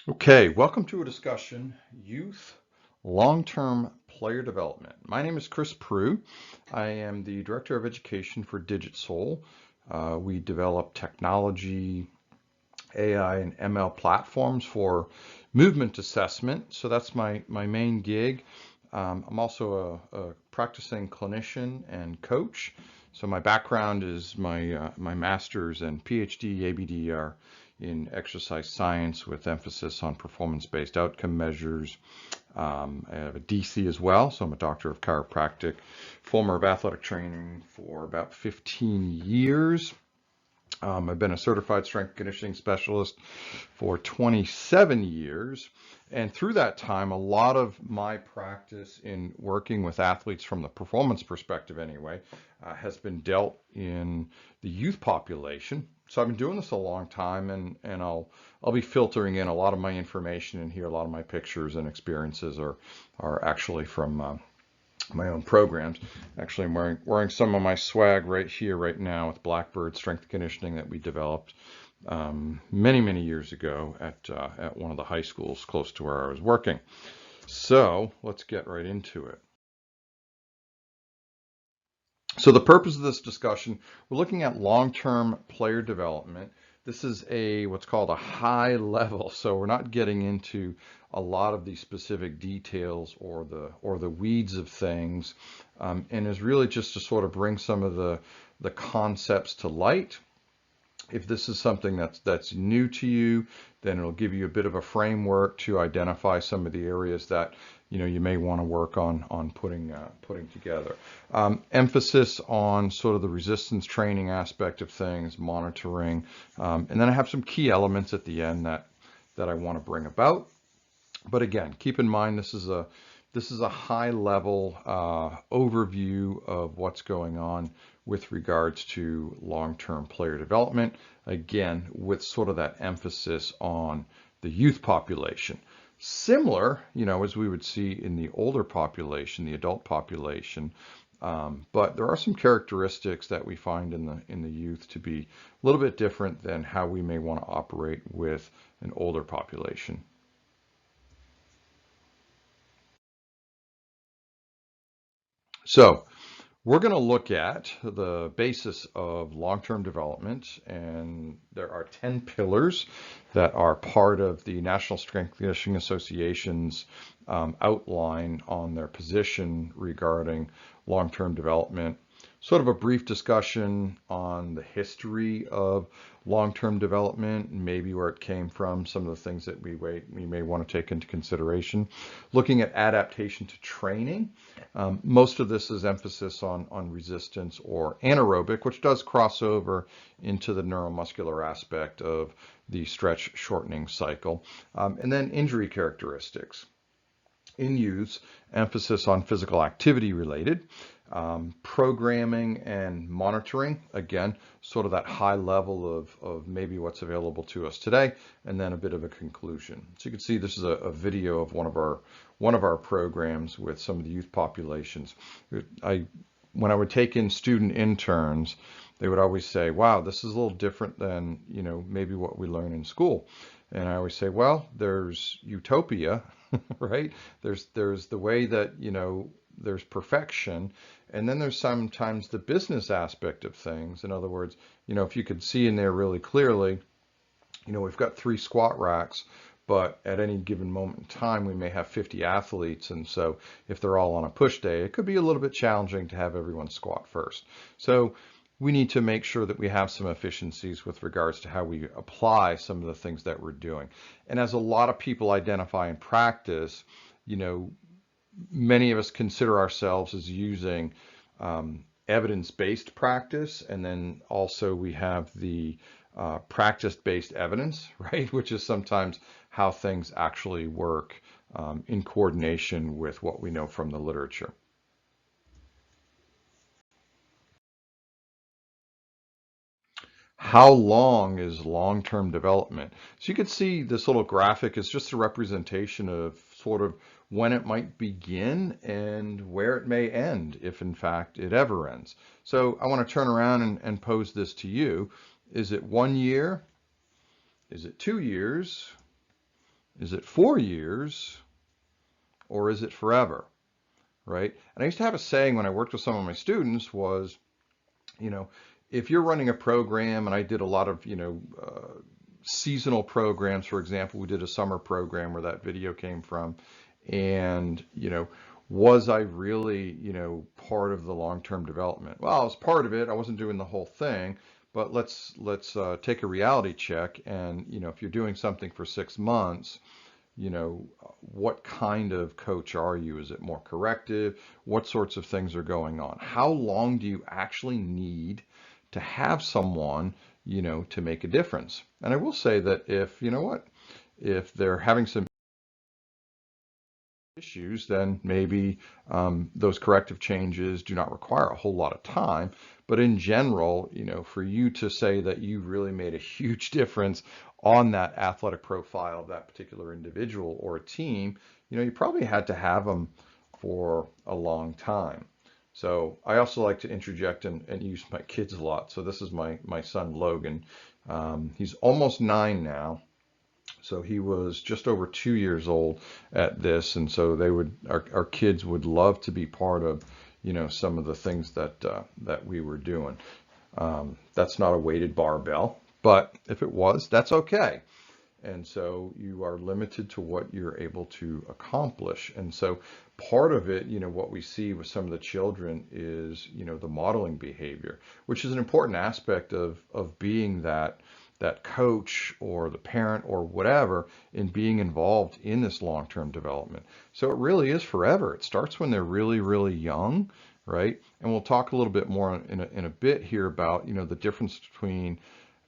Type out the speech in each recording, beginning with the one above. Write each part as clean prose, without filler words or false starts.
Okay, welcome to a discussion, Youth Long-Term Player Development. My name is Chris Prue. I am the Director of Education for DigitSoul. We develop technology, AI, and ML platforms for movement assessment. So that's my main gig. I'm also a practicing clinician and coach. So my background is my master's and PhD ABD are in exercise science with emphasis on performance-based outcome measures. I have a DC as well, so I'm a doctor of chiropractic, former of athletic training for about 15 years. I've been a certified strength and conditioning specialist for 27 years. And through that time, a lot of my practice in working with athletes from the performance perspective anyway, has been dealt in the youth population. So I've been doing this a long time, and I'll be filtering in a lot of my information in here. A lot of my pictures and experiences are actually from my own programs. Actually, I'm wearing some of my swag right here, right now, with Blackbird Strength and Conditioning that we developed many years ago at one of the high schools close to where I was working. So let's get right into it. So the purpose of this discussion, we're looking at long-term player development. This is what's called a high level, so we're not getting into a lot of the specific details or the weeds of things, and is really just to sort of bring some of the concepts to light. If this is something that's new to you, then it'll give you a bit of a framework to identify some of the areas that you may want to work on putting together. Emphasis on sort of the resistance training aspect of things, monitoring, and then I have some key elements at the end that I want to bring about. But again, keep in mind this is a high level overview of what's going on with regards to long-term player development, again, with sort of that emphasis on the youth population. Similar, as we would see in the older population, the adult population, but there are some characteristics that we find in the youth to be a little bit different than how we may want to operate with an older population. So we're going to look at the basis of long-term development, and there are 10 pillars that are part of the National Strength and Conditioning Association's outline on their position regarding long-term development. Sort of a brief discussion on the history of long-term development, maybe where it came from, some of the things that we may want to take into consideration. Looking at adaptation to training. Most of this is emphasis on resistance or anaerobic, which does cross over into the neuromuscular aspect of the stretch shortening cycle. And then injury characteristics. In youth, emphasis on physical activity related, programming and monitoring, again, sort of that high level of maybe what's available to us today, and then a bit of a conclusion. So you can see this is a video of one of our programs with some of the youth populations. When I would take in student interns, they would always say, wow, this is a little different than maybe what we learn in school. And I always say, well, there's utopia, right? There's the way that, there's perfection. And then there's sometimes the business aspect of things. In other words, if you could see in there really clearly, we've got 3 squat racks, but at any given moment in time, we may have 50 athletes. And so if they're all on a push day, it could be a little bit challenging to have everyone squat first. So we need to make sure that we have some efficiencies with regards to how we apply some of the things that we're doing. And as a lot of people identify in practice, many of us consider ourselves as using evidence-based practice, and then also we have the practice-based evidence, right, which is sometimes how things actually work in coordination with what we know from the literature. How long is long-term development? So you can see this little graphic is just a representation of sort of when it might begin and where it may end, if in fact it ever ends. So I want to turn around and pose this to you. Is it 1 year? Is it 2 years? Is it 4 years or is it forever? Right? And I used to have a saying when I worked with some of my students was, you know, if you're running a program, and I did a lot of, seasonal programs, for example, we did a summer program where that video came from, and, was I really, part of the long-term development? Well, I was part of it. I wasn't doing the whole thing, but let's take a reality check. And, if you're doing something for 6 months, what kind of coach are you? Is it more corrective? What sorts of things are going on? How long do you actually need to have someone, to make a difference? And I will say that if they're having some issues, then maybe those corrective changes do not require a whole lot of time. But in general, for you to say that you really made a huge difference on that athletic profile of that particular individual or a team, you probably had to have them for a long time. So I also like to interject and use my kids a lot. So this is my son Logan. He's almost 9 now. So he was just over 2 years old at this, and so our kids would love to be part of, some of the things that we were doing. That's not a weighted barbell, but if it was, that's okay. And so you are limited to what you're able to accomplish. And so part of it, what we see with some of the children is, the modeling behavior, which is an important aspect of being that coach or the parent or whatever in being involved in this long-term development. So it really is forever. It starts when they're really, really young, right? And we'll talk a little bit more in a bit here about, the difference between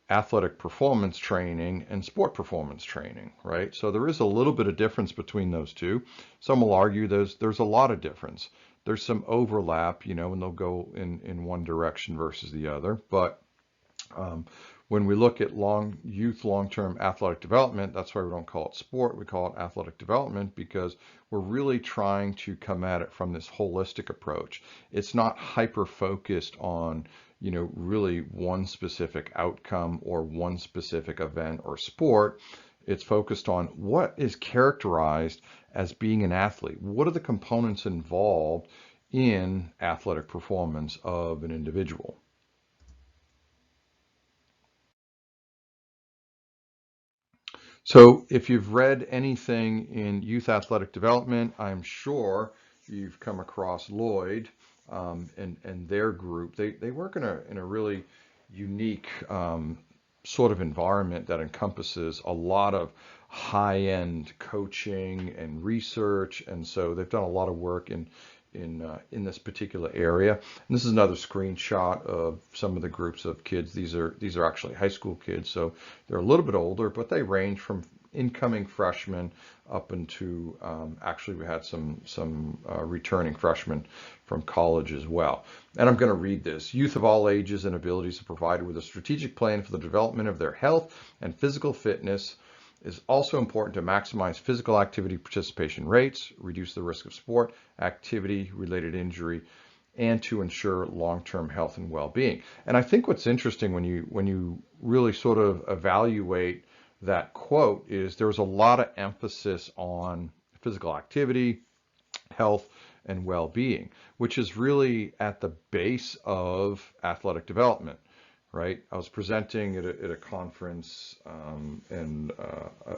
athletic performance training and sport performance training, right? So there is a little bit of difference between those two. Some will argue there's a lot of difference. There's some overlap, and they'll go in one direction versus the other. But when we look at long-term athletic development, that's why we don't call it sport, we call it athletic development, because we're really trying to come at it from this holistic approach. It's not hyper-focused on, really one specific outcome or one specific event or sport. It's focused on what is characterized as being an athlete. What are the components involved in athletic performance of an individual? So if you've read anything in youth athletic development, I'm sure you've come across Lloyd and their group. They work in a really unique sort of environment that encompasses a lot of high-end coaching and research, and so they've done a lot of work in this particular area. And this is another screenshot of some of the groups of kids. These are actually high school kids, so they're a little bit older, but they range from incoming freshmen up into actually we had some returning freshmen from college as well. And I'm going to read this. Youth of all ages and abilities are provided with a strategic plan for the development of their health and physical fitness. It's also important to maximize physical activity participation rates, reduce the risk of sport activity-related injury, and to ensure long-term health and well-being. And I think what's interesting when you really sort of evaluate that quote is there was a lot of emphasis on physical activity, health, and well-being, which is really at the base of athletic development. Right? I was presenting at a conference, and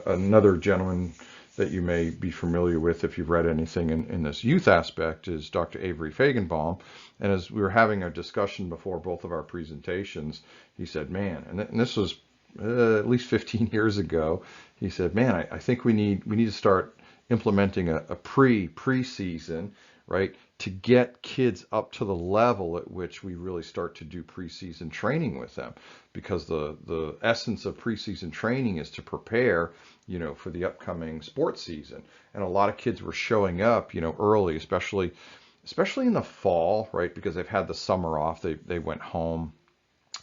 another gentleman that you may be familiar with if you've read anything in this youth aspect is Dr. Avery Fagenbaum. And as we were having a discussion before both of our presentations, he said, man, and this was at least 15 years ago, he said, man, I think we need to start implementing a preseason, right, to get kids up to the level at which we really start to do preseason training with them, because the essence of preseason training is to prepare, for the upcoming sports season. And a lot of kids were showing up, early, especially in the fall, right, because they've had the summer off, they went home,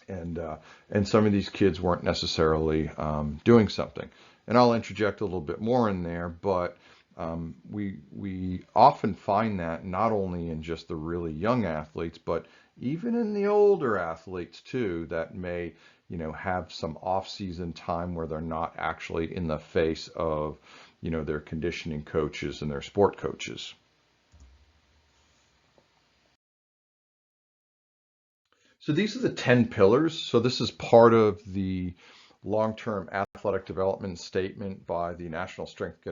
and some of these kids weren't necessarily doing something. And I'll interject a little bit more in there, but we often find that not only in just the really young athletes, but even in the older athletes too, that may, have some off-season time where they're not actually in the face of, their conditioning coaches and their sport coaches. So these are the 10 pillars. So this is part of the long-term athletic development statement by the National Strength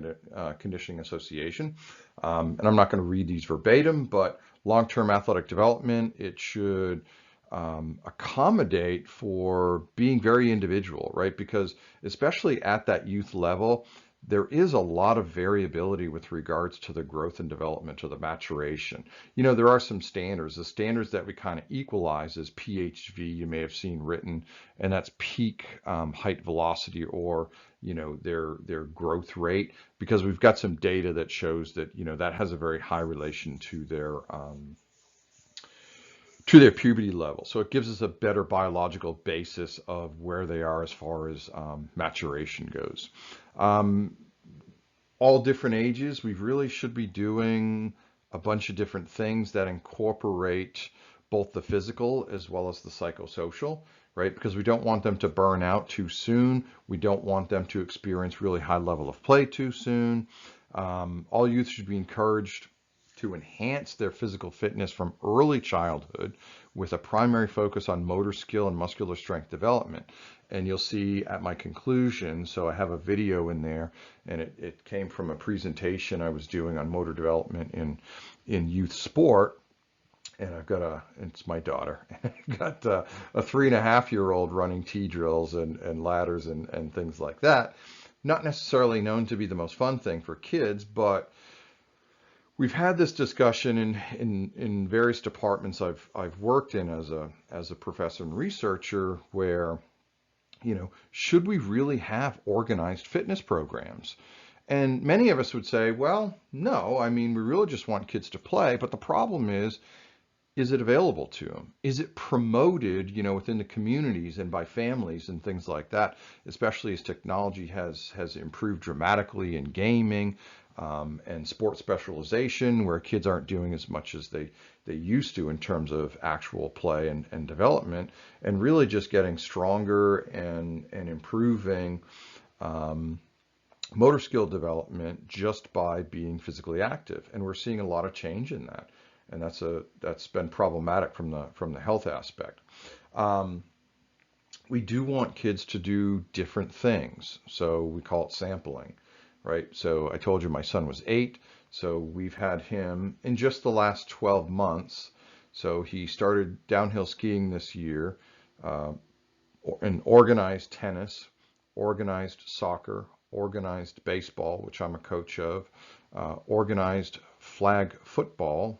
Conditioning Association. And I'm not going to read these verbatim, but long-term athletic development, it should accommodate for being very individual, right? Because especially at that youth level, there is a lot of variability with regards to the growth and development or the maturation. There are some standards. The standards that we kind of equalize is PHV, you may have seen written, and that's peak height velocity, or their growth rate, because we've got some data that shows that that has a very high relation to their puberty level. So it gives us a better biological basis of where they are as far as maturation goes. All different ages, we really should be doing a bunch of different things that incorporate both the physical as well as the psychosocial, right? Because we don't want them to burn out too soon. We don't want them to experience really high level of play too soon. All youth should be encouraged to enhance their physical fitness from early childhood with a primary focus on motor skill and muscular strength development. And you'll see at my conclusion, so I have a video in there, and it came from a presentation I was doing on motor development in youth sport. And it's my daughter, I've got a 3.5-year-old running T-drills and ladders and things like that. Not necessarily known to be the most fun thing for kids, but we've had this discussion in various departments I've worked in as a professor and researcher, where should we really have organized fitness programs? And many of us would say, well, no, I mean, we really just want kids to play. But the problem is it available to them? Is it promoted, within the communities and by families and things like that, especially as technology has improved dramatically in gaming and sports specialization, where kids aren't doing as much as they used to in terms of actual play and development, and really just getting stronger and improving motor skill development just by being physically active. And we're seeing a lot of change in that. And that's been problematic from the health aspect. We do want kids to do different things. So we call it sampling, right? So I told you my son was 8. So we've had him in just the last 12 months. So he started downhill skiing this year, in organized tennis, organized soccer, organized baseball, which I'm a coach of, organized flag football,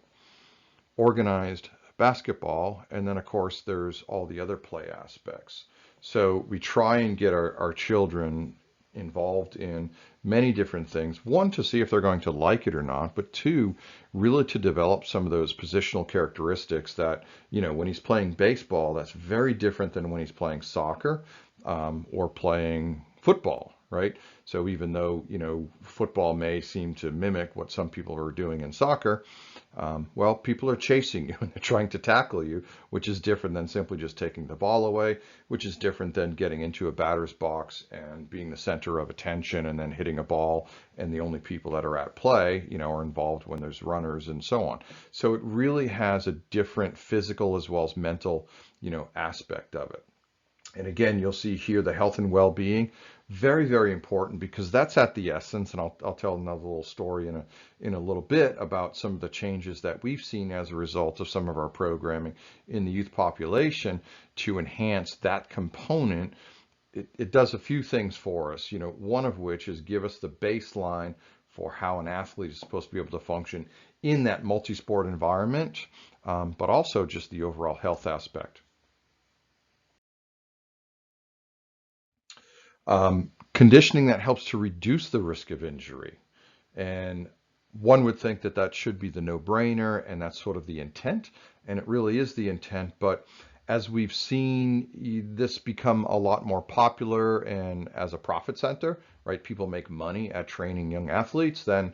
organized basketball, and then of course there's all the other play aspects. So we try and get our children involved in many different things. One, to see if they're going to like it or not, but two, really to develop some of those positional characteristics that, when he's playing baseball, that's very different than when he's playing soccer or playing football, right? So even though, football may seem to mimic what some people are doing in soccer, well, people are chasing you and they're trying to tackle you, which is different than simply just taking the ball away, which is different than getting into a batter's box and being the center of attention and then hitting a ball, and the only people that are at play, are involved when there's runners and so on. So it really has a different physical as well as mental, aspect of it. And again, you'll see here the health and well-being, very, very important, because that's at the essence. And I'll tell another little story in a little bit about some of the changes that we've seen as a result of some of our programming in the youth population to enhance that component. It does a few things for us, one of which is give us the baseline for how an athlete is supposed to be able to function in that multi-sport environment, but also just the overall health aspect. Conditioning that helps to reduce the risk of injury. And one would think that that should be the no-brainer, and that's sort of the intent, and it really is the intent. But as we've seen this become a lot more popular and as a profit center, right? People make money at training young athletes, then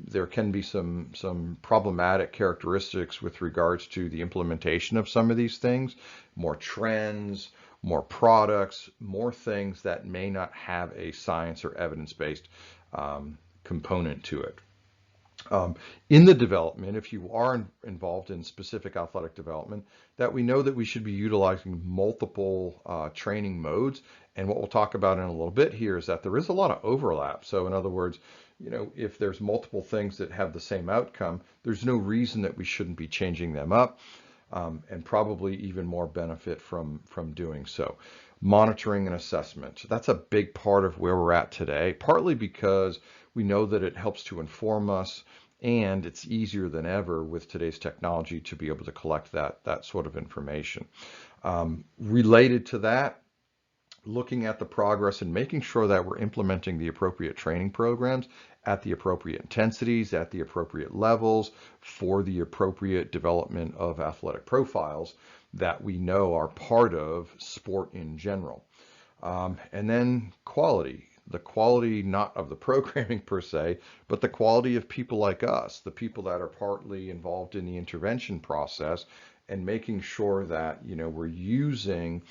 there can be some problematic characteristics with regards to the implementation of some of these things, more trends, more products, more things that may not have a science or evidence-based component to it. In the development, if you are involved in specific athletic development, that we know that we should be utilizing multiple training modes. And what we'll talk about in a little bit here is that there is a lot of overlap. So in other words, if there's multiple things that have the same outcome, there's no reason that we shouldn't be changing them up, and probably even more benefit from doing so. Monitoring and assessment. That's a big part of where we're at today, partly because we know that it helps to inform us, and it's easier than ever with today's technology to be able to collect that sort of information. Related to that, looking at the progress and making sure that we're implementing the appropriate training programs at the appropriate intensities, at the appropriate levels for the appropriate development of athletic profiles that we know are part of sport in general. And then quality. The quality not of the programming per se, but the quality of people like us, the people that are partly involved in the intervention process, and making sure that we're using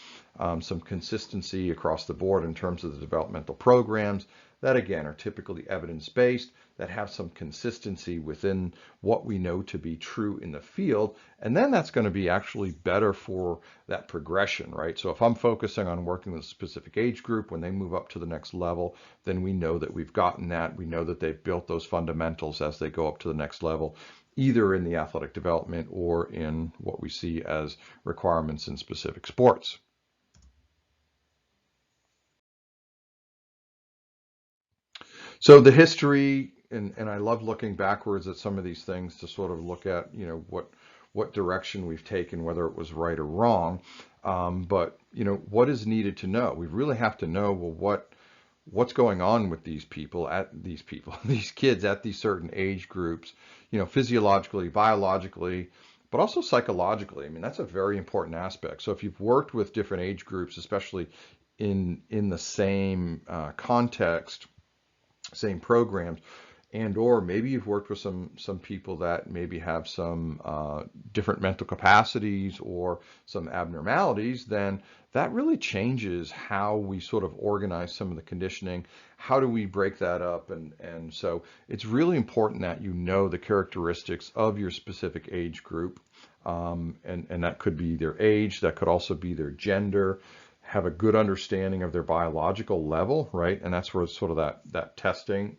some consistency across the board in terms of the developmental programs that again are typically evidence-based, that have some consistency within what we know to be true in the field, and then that's going to be actually better for that progression, right? So if I'm focusing on working with a specific age group, when they move up to the next level, then we know that we've gotten that. We know that they've built those fundamentals as they go up to the next level, either in the athletic development or in what we see as requirements in specific sports. So the history, and I love looking backwards at some of these things to sort of look at, what direction we've taken, whether it was right or wrong. But what is needed to know? We really have to know, well, what's going on with these these kids at these certain age groups, physiologically, biologically, but also psychologically. I mean, that's a very important aspect. So if you've worked with different age groups, especially in the same context, same programs, and or maybe you've worked with some people that maybe have some different mental capacities or some abnormalities, then that really changes how we sort of organize some of the conditioning. How do we break that up? And so it's really important that you know the characteristics of your specific age group, and that could be their age, that could also be their gender, have a good understanding of their biological level, right? And that's where sort of that testing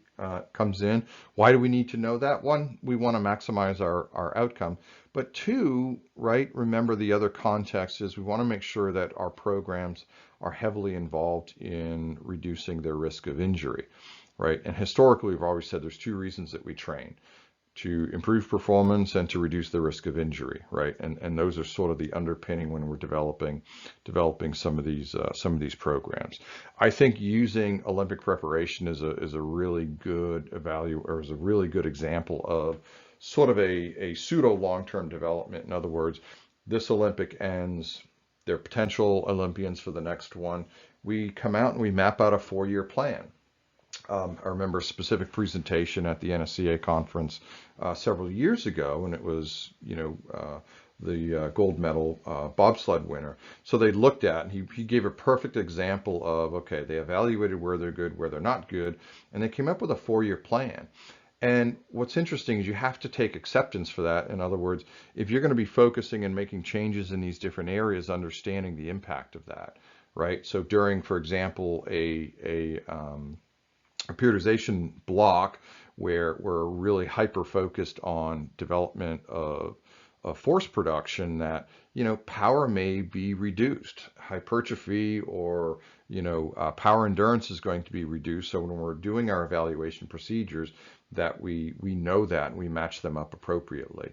comes in. Why do we need to know that? One, we want to maximize our outcome. But two, right, remember the other context is we want to make sure that our programs are heavily involved in reducing their risk of injury, right? And historically, we've always said there's two reasons that we train: to improve performance and to reduce the risk of injury, right? And those are sort of the underpinning when we're developing some of these programs. I think using Olympic preparation is a really good is a really good example of sort of a pseudo long-term development. In other words, this Olympic ends, their potential Olympians for the next one. We come out and we map out a 4-year plan. I remember a specific presentation at the NSCA conference several years ago, and it was, the gold medal bobsled winner. So they looked at, and he gave a perfect example of, okay, they evaluated where they're good, where they're not good, and they came up with a 4-year plan. And what's interesting is you have to take acceptance for that. In other words, if you're going to be focusing and making changes in these different areas, understanding the impact of that, right? So during, for example, a periodization block where we're really hyper focused on development of force production, that power may be reduced, hypertrophy or power endurance is going to be reduced. So when we're doing our evaluation procedures, that we know that and we match them up appropriately.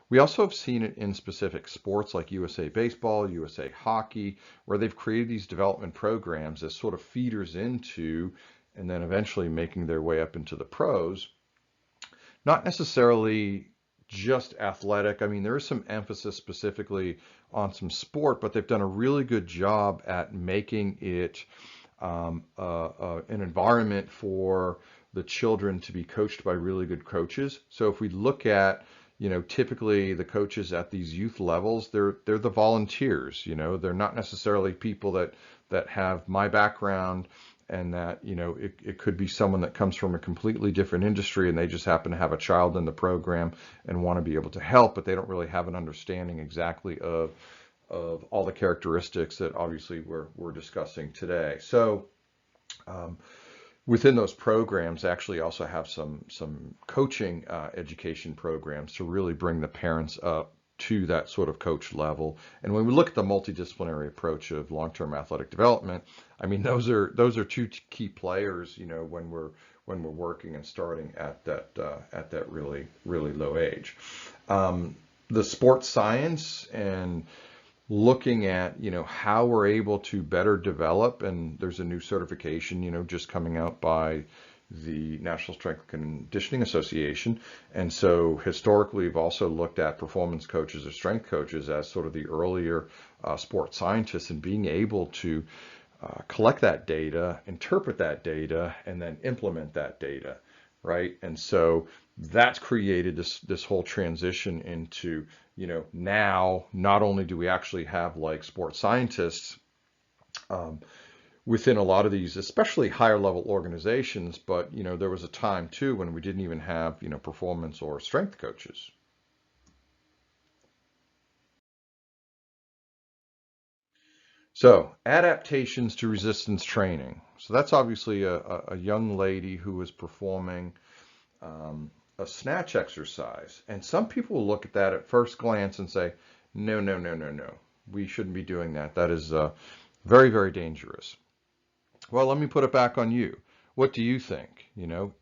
We also have seen it in specific sports like USA Baseball, USA Hockey, where they've created these development programs as sort of feeders into, and then eventually making their way up into the pros. Not necessarily just athletic. I mean, there is some emphasis specifically on some sport, but they've done a really good job at making it an environment for the children to be coached by really good coaches. So if we look at, typically the coaches at these youth levels, they're the volunteers. They're not necessarily people that have my background and that, it could be someone that comes from a completely different industry and they just happen to have a child in the program and want to be able to help, but they don't really have an understanding exactly of all the characteristics that obviously we're discussing today. So within those programs, actually also have some coaching education programs to really bring the parents up to that sort of coach level. And when we look at the multidisciplinary approach of long-term athletic development, I mean those are two key players, when we're working and starting at that really low age. The sports science and looking at, how we're able to better develop, and there's a new certification, just coming out by the National Strength and Conditioning Association. And so historically, we've also looked at performance coaches or strength coaches as sort of the earlier sports scientists, and being able to collect that data, interpret that data, and then implement that data, right? And so that's created this whole transition into, now not only do we actually have like sports scientists within a lot of these, especially higher level organizations, but there was a time too when we didn't even have performance or strength coaches. So adaptations to resistance training. So that's obviously a young lady who was performing a snatch exercise. And some people will look at that at first glance and say, no, no, no, no, no. We shouldn't be doing that. That is very, very dangerous. Well, let me put it back on you. What do you think?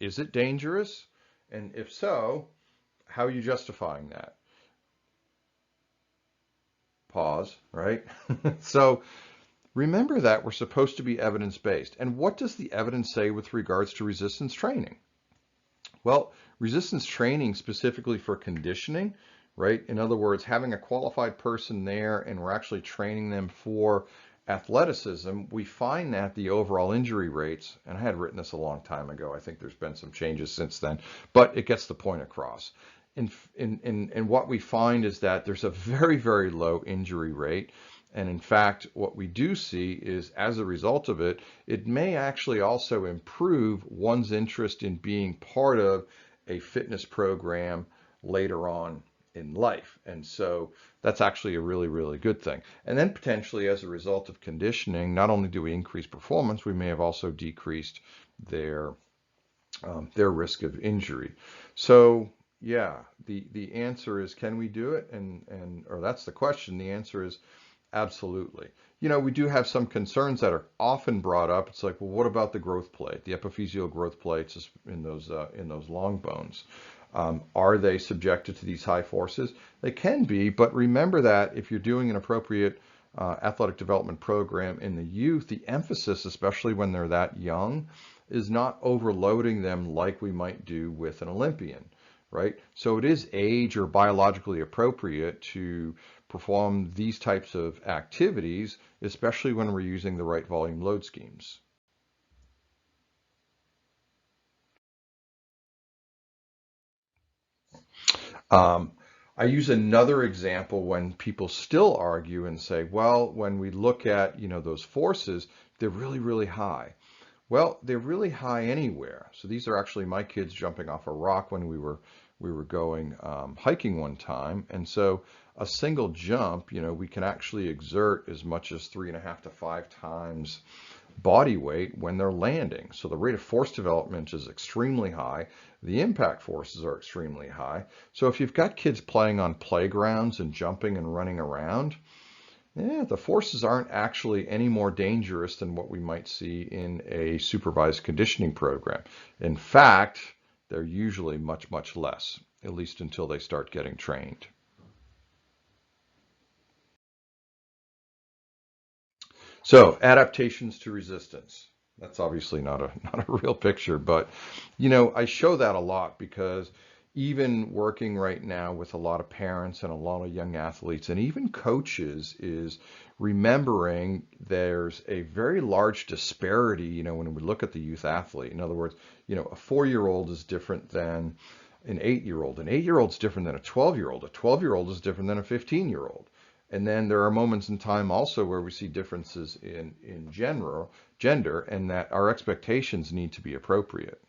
Is it dangerous? And if so, how are you justifying that? Pause, right? So remember that we're supposed to be evidence-based. And what does the evidence say with regards to resistance training? Well, resistance training specifically for conditioning, right? In other words, having a qualified person there and we're actually training them for athleticism, we find that the overall injury rates, and I had written this a long time ago, I think there's been some changes since then, but it gets the point across. And what we find is that there's a very, very low injury rate. And in fact, what we do see is, as a result of it, it may actually also improve one's interest in being part of a fitness program later on in life. And so that's actually a really, really good thing. And then potentially as a result of conditioning, not only do we increase performance, we may have also decreased their risk of injury. So yeah, the answer is, can we do it? Or that's the question. The answer is absolutely. We do have some concerns that are often brought up. It's like, well, what about the growth plate, the epiphyseal growth plates in those long bones? Are they subjected to these high forces? They can be, but remember that if you're doing an appropriate athletic development program in the youth, the emphasis, especially when they're that young, is not overloading them like we might do with an Olympian, right? So it is age or biologically appropriate to perform these types of activities, especially when we're using the right volume load schemes. I use another example when people still argue and say, well, when we look at, those forces, they're really, really high. Well, they're really high anywhere. So these are actually my kids jumping off a rock when we were going hiking one time. And so a single jump, we can actually exert as much as 3.5 to 5 times body weight when they're landing. So the rate of force development is extremely high. The impact forces are extremely high. So if you've got kids playing on playgrounds and jumping and running around, the forces aren't actually any more dangerous than what we might see in a supervised conditioning program. In fact, they're usually much, much less, at least until they start getting trained. So adaptations to resistance. That's obviously not a real picture, but I show that a lot because even working right now with a lot of parents and a lot of young athletes and even coaches is remembering there's a very large disparity, when we look at the youth athlete. In other words, a 4-year-old is different than an 8-year-old. An 8-year-old is different than a 12-year-old. A 12-year-old is different than a 15-year-old. And then there are moments in time also where we see differences in gender, and that our expectations need to be appropriate.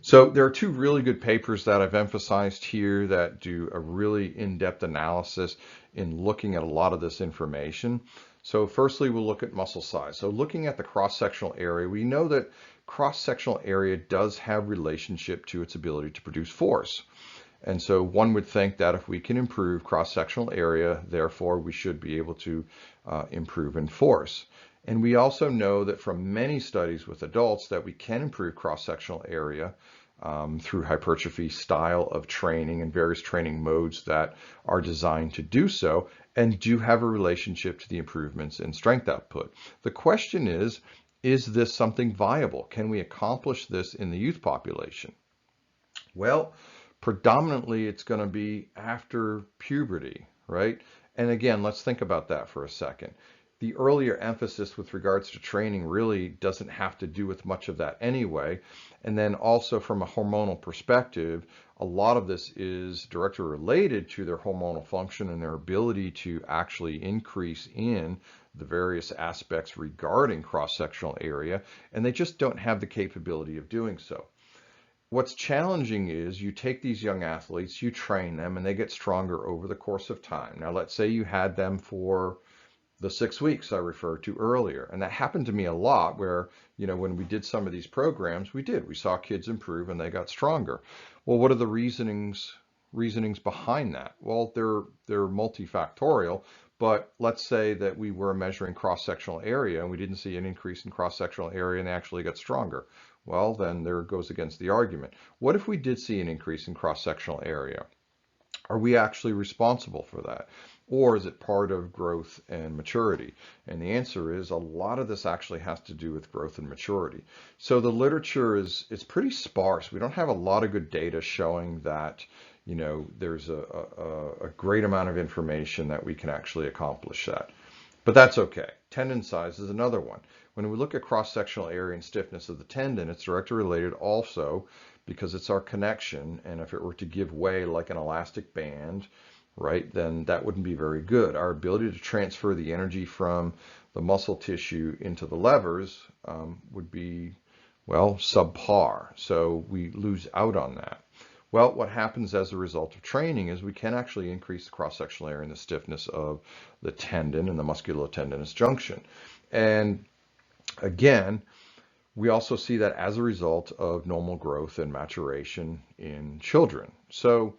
So there are two really good papers that I've emphasized here that do a really in-depth analysis in looking at a lot of this information. So firstly, we'll look at muscle size. So looking at the cross-sectional area, we know that cross-sectional area does have relationship to its ability to produce force. And so one would think that if we can improve cross-sectional area, therefore we should be able to improve in force. And we also know that from many studies with adults that we can improve cross-sectional area through hypertrophy style of training and various training modes that are designed to do so and do have a relationship to the improvements in strength output. The question is this something viable? Can we accomplish this in the youth population? Well, predominantly it's going to be after puberty, right? And again, let's think about that for a second. The earlier emphasis with regards to training really doesn't have to do with much of that anyway. And then also from a hormonal perspective, a lot of this is directly related to their hormonal function and their ability to actually increase in the various aspects regarding cross-sectional area, and they just don't have the capability of doing so. What's challenging is you take these young athletes, you train them, and they get stronger over the course of time. Now, let's say you had them for the 6 weeks I referred to earlier. And that happened to me a lot where, when we did some of these programs, we saw kids improve and they got stronger. Well, what are the reasonings behind that? Well, they're multifactorial, but let's say that we were measuring cross-sectional area and we didn't see an increase in cross-sectional area and they actually got stronger. Well, then there goes against the argument. What if we did see an increase in cross-sectional area? Are we actually responsible for that? Or is it part of growth and maturity? And the answer is a lot of this actually has to do with growth and maturity. So the literature it's pretty sparse. We don't have a lot of good data showing that, there's a great amount of information that we can actually accomplish that. But that's okay. Tendon size is another one. When we look at cross-sectional area and stiffness of the tendon, it's directly related also because it's our connection. And if it were to give way like an elastic band, right, then that wouldn't be very good. Our ability to transfer the energy from the muscle tissue into the levers would be, well, subpar. So we lose out on that. Well, what happens as a result of training is we can actually increase the cross-sectional area and the stiffness of the tendon and the musculotendinous junction. And again, we also see that as a result of normal growth and maturation in children. So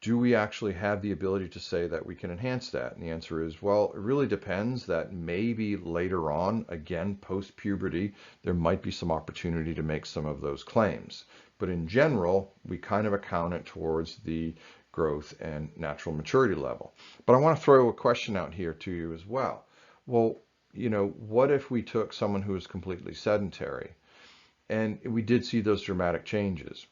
do we actually have the ability to say that we can enhance that? And the answer is, well, it really depends. That maybe later on, again, post-puberty, there might be some opportunity to make some of those claims. But in general, we kind of account it towards the growth and natural maturity level. But I want to throw a question out here to you as well. Well, what if we took someone who is completely sedentary and we did see those dramatic changes?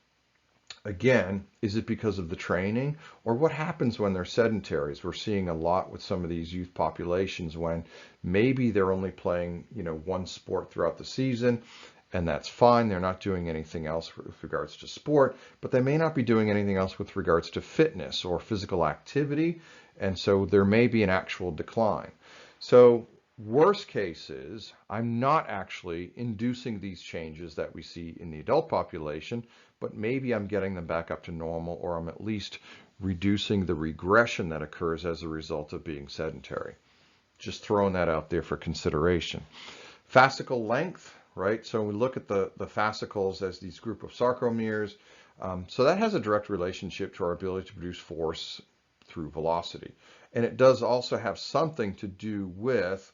Again, is it because of the training, or what happens when they're sedentaries? We're seeing a lot with some of these youth populations when maybe they're only playing, one sport throughout the season, and that's fine. They're not doing anything else with regards to sport, but they may not be doing anything else with regards to fitness or physical activity, and so there may be an actual decline. So worst case is I'm not actually inducing these changes that we see in the adult population, but maybe I'm getting them back up to normal, or I'm at least reducing the regression that occurs as a result of being sedentary. Just throwing that out there for consideration. Fascicle length, right? So we look at the fascicles as these group of sarcomeres. So that has a direct relationship to our ability to produce force through velocity. And it does also have something to do with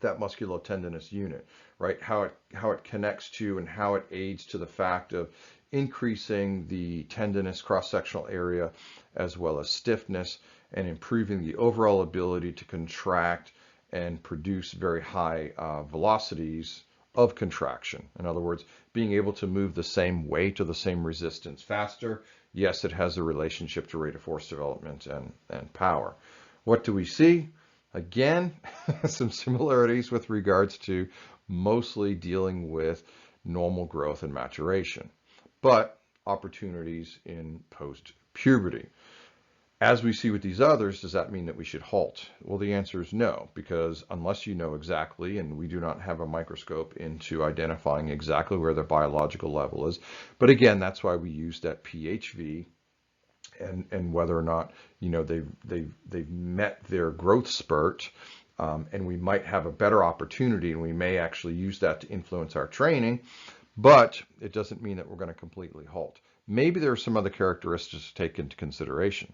that musculotendinous unit, right? How it connects to and how it aids to the fact of increasing the tendinous cross-sectional area as well as stiffness and improving the overall ability to contract and produce very high velocities of contraction. In other words, being able to move the same weight or the same resistance faster. Yes, it has a relationship to rate of force development and power. What do we see? Again, some similarities with regards to mostly dealing with normal growth and maturation. But opportunities in post-puberty. As we see with these others, does that mean that we should halt? Well, the answer is no, because unless you know exactly, and we do not have a microscope into identifying exactly where their biological level is, but again, that's why we use that PHV and whether or not they've met their growth spurt, and we might have a better opportunity, and we may actually use that to influence our training, but it doesn't mean that we're going to completely halt. Maybe there are some other characteristics to take into consideration.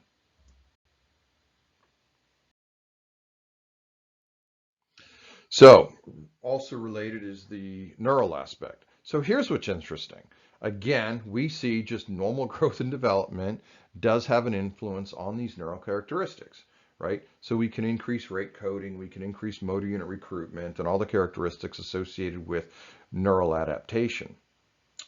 So, also related is the neural aspect. So here's what's interesting. Again, we see just normal growth and development does have an influence on these neural characteristics, right? So we can increase rate coding, we can increase motor unit recruitment, and all the characteristics associated with neural adaptation.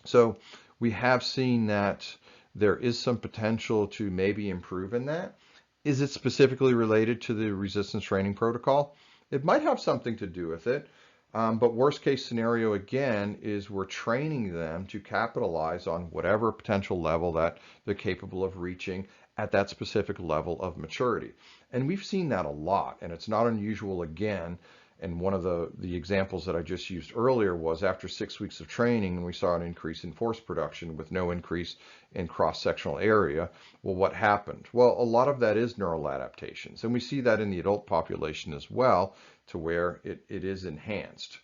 So we have seen that there is some potential to maybe improve in that. Is it specifically related to the resistance training protocol? It might have something to do with it, but worst case scenario again is we're training them to capitalize on whatever potential level that they're capable of reaching at that specific level of maturity. And we've seen that a lot, and it's not unusual again. And one of the examples that I just used earlier was after 6 weeks of training, we saw an increase in force production with no increase in cross-sectional area. Well, what happened? Well, a lot of that is neural adaptations. And we see that in the adult population as well, to where it is enhanced.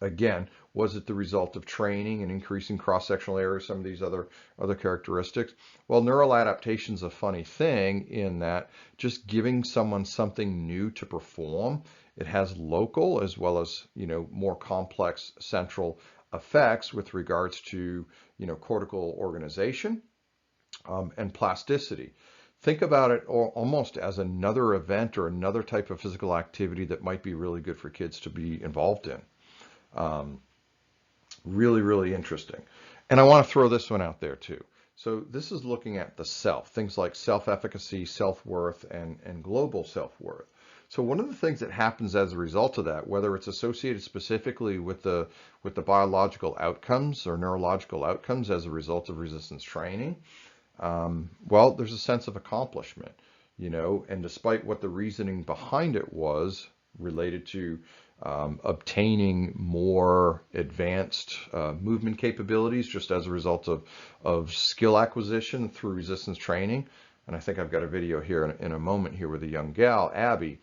Again, was it the result of training and increasing cross-sectional area, some of these other characteristics? Well, neural adaptation is a funny thing in that just giving someone something new to perform, it has local as well as, more complex central effects with regards to, cortical organization and plasticity. Think about it almost as another event or another type of physical activity that might be really good for kids to be involved in. Really, really interesting. And I want to throw this one out there too. So this is looking at the self, things like self-efficacy, self-worth, and global self-worth. So one of the things that happens as a result of that, whether it's associated specifically with the biological outcomes or neurological outcomes as a result of resistance training, well, there's a sense of accomplishment, and despite what the reasoning behind it was related to obtaining more advanced movement capabilities just as a result of skill acquisition through resistance training. And I think I've got a video here in a moment here with a young gal, Abby,